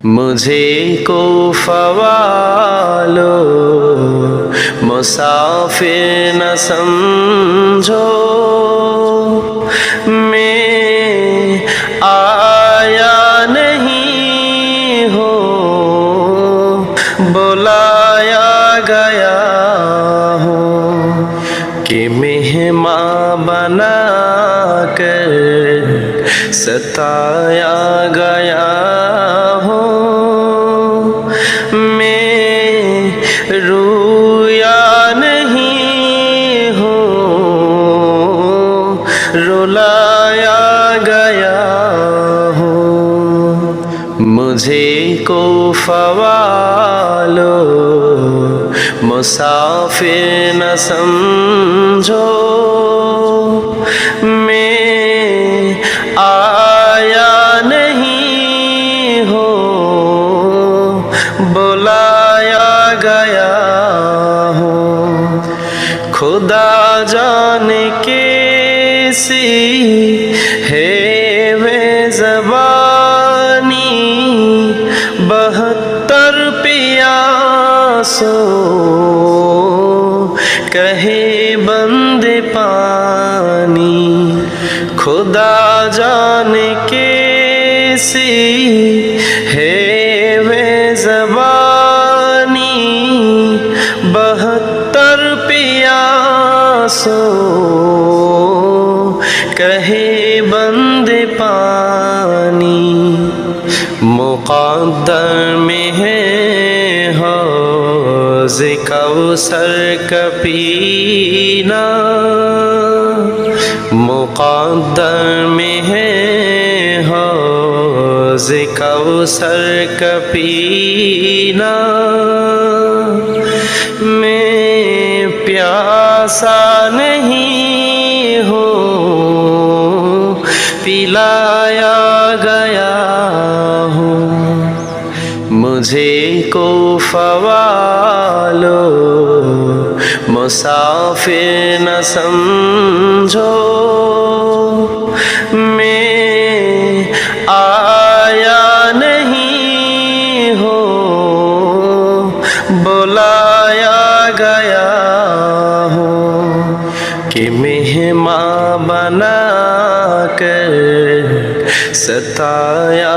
مجھے کوفہ والو مسافر نہ سمجھو، میں آیا نہیں ہوں، بلایا گیا ہوں کہ مہمان بنا کر ستایا گیا ہوں، میں رویا نہیں ہوں، رلایا گیا ہوں۔ مجھے کوفہ والو مسافر نہ سمجھو، میں آیا نہیں ہوں، بلایا گیا ہوں۔ خدا جانے کیسی ہے وہ زبانی، 72 پیاسوں کہے بند پانی۔ خدا جانے کیسی ہے وہ زبانی، 72 پیاسوں کہے بند پانی۔ مقدر میں ہے حوض کوثر کا پینا، مقدر میں ہے حوض کوثر کا پینا، میں پیاسا نہیں ہوں، پلایا گیا ہوں۔ مجھے کوفہ والو مسافر نہ سمجھو، میں آیا نہیں ہوں، بلایا گیا ہوں کہ مہمان بنا کر ستایا